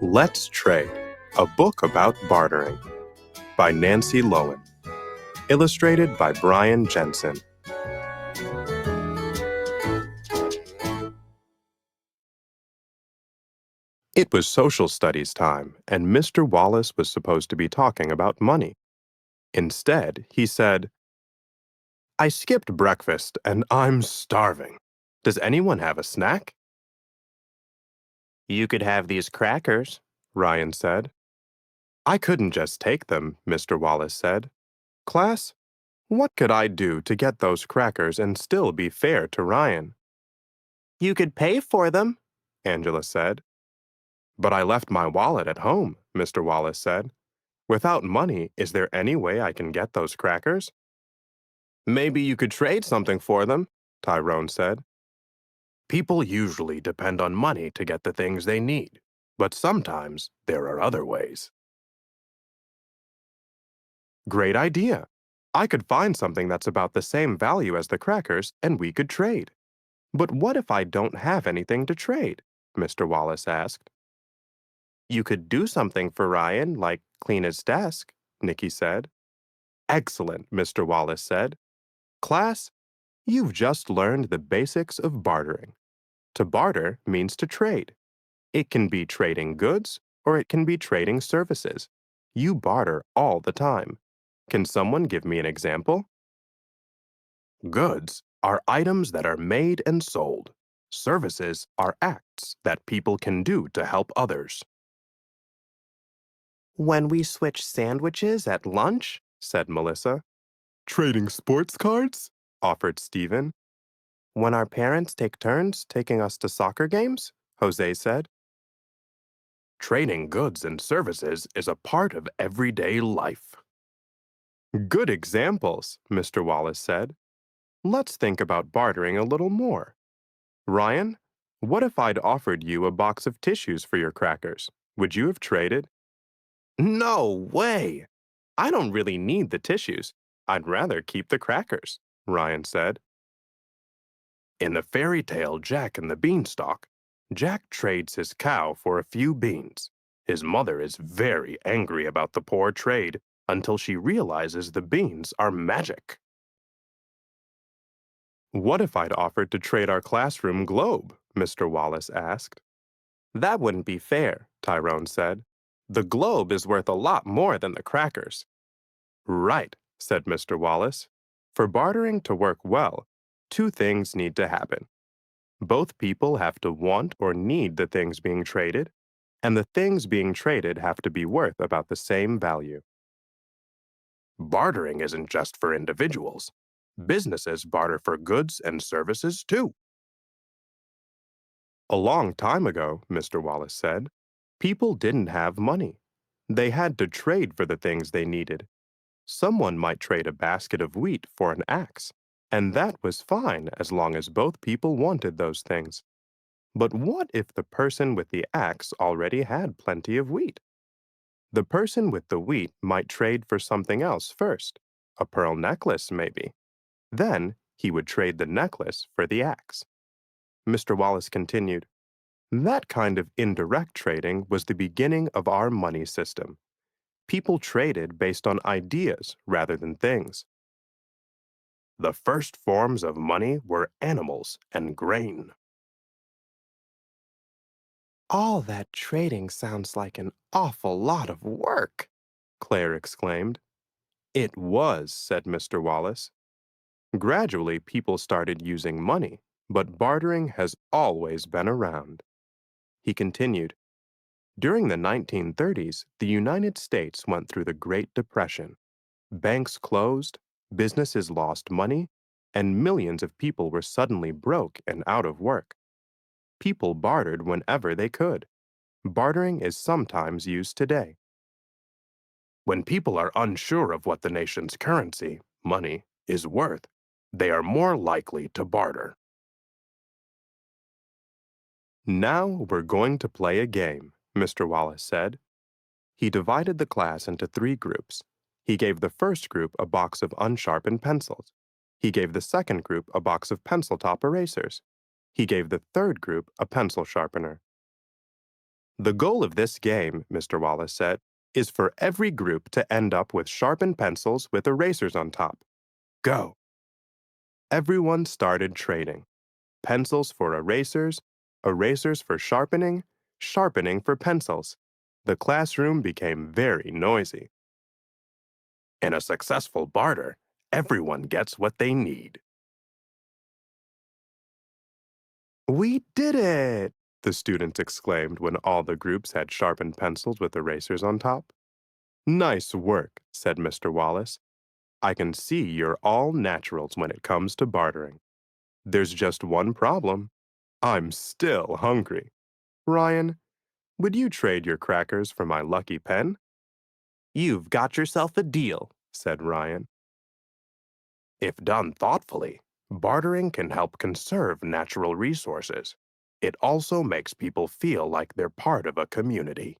Let's Trade, a book about bartering, by Nancy Lowen, illustrated by Brian Jensen. It was social studies time, and Mr. Wallace was supposed to be talking about money. Instead, he said, "I skipped breakfast and I'm starving. Does anyone have a snack?" "You could have these crackers," Ryan said. "I couldn't just take them," Mr. Wallace said. "Class, what could I do to get those crackers and still be fair to Ryan?" "You could pay for them," Angela said. "But I left my wallet at home," Mr. Wallace said. "Without money, is there any way I can get those crackers?" "Maybe you could trade something for them," Tyrone said. "People usually depend on money to get the things they need, but sometimes there are other ways." "Great idea. I could find something that's about the same value as the crackers and we could trade." "But what if I don't have anything to trade?" Mr. Wallace asked. "You could do something for Ryan, like clean his desk," Nikki said. "Excellent," Mr. Wallace said. "Class, you've just learned the basics of bartering. To barter means to trade. It can be trading goods or it can be trading services. You barter all the time. Can someone give me an example?" "Goods are items that are made and sold. Services are acts that people can do to help others." "When we switch sandwiches at lunch," said Melissa. "Trading sports cards?" offered Stephen. "When our parents take turns taking us to soccer games?" Jose said. "Trading goods and services is a part of everyday life." "Good examples," Mr. Wallace said. "Let's think about bartering a little more. Ryan, what if I'd offered you a box of tissues for your crackers? Would you have traded?" "No way! I don't really need the tissues. I'd rather keep the crackers," Ryan said. In the fairy tale Jack and the Beanstalk, Jack trades his cow for a few beans. His mother is very angry about the poor trade until she realizes the beans are magic. "What if I'd offered to trade our classroom globe?" Mr. Wallace asked. "That wouldn't be fair," Tyrone said. "The globe is worth a lot more than the crackers." "Right," said Mr. Wallace. "For bartering to work well, two things need to happen. Both people have to want or need the things being traded, and the things being traded have to be worth about the same value." "Bartering isn't just for individuals. Businesses barter for goods and services too." "A long time ago," Mr. Wallace said, "people didn't have money. They had to trade for the things they needed. Someone might trade a basket of wheat for an axe, and that was fine as long as both people wanted those things. But what if the person with the axe already had plenty of wheat? The person with the wheat might trade for something else first, a pearl necklace maybe. Then he would trade the necklace for the axe." Mr. Wallace continued, "That kind of indirect trading was the beginning of our money system. People traded based on ideas rather than things. The first forms of money were animals and grain." "All that trading sounds like an awful lot of work," Claire exclaimed. "It was," said Mr. Wallace. "Gradually, people started using money, but bartering has always been around." He continued, "During the 1930s, the United States went through the Great Depression. Banks closed, businesses lost money, and millions of people were suddenly broke and out of work. People bartered whenever they could. Bartering is sometimes used today. When people are unsure of what the nation's currency, money, is worth, they are more likely to barter." "Now we're going to play a game," Mr. Wallace said. He divided the class into 3 groups. He gave the first group a box of unsharpened pencils. He gave the second group a box of pencil top erasers. He gave the third group a pencil sharpener. The goal of this game, Mr. Wallace said, is for every group to end up with sharpened pencils with erasers on top. Go! Everyone started trading. Pencils for erasers, erasers for sharpening, sharpening for pencils. The classroom became very noisy. In a successful barter, everyone gets what they need. We did it! The students exclaimed when all the groups had sharpened pencils with erasers on top. Nice work, said Mr. Wallace. I can see you're all naturals when it comes to bartering. There's just one problem. I'm still hungry. Ryan, would you trade your crackers for my lucky pen? You've got yourself a deal, said Ryan. If done thoughtfully, bartering can help conserve natural resources. It also makes people feel like they're part of a community.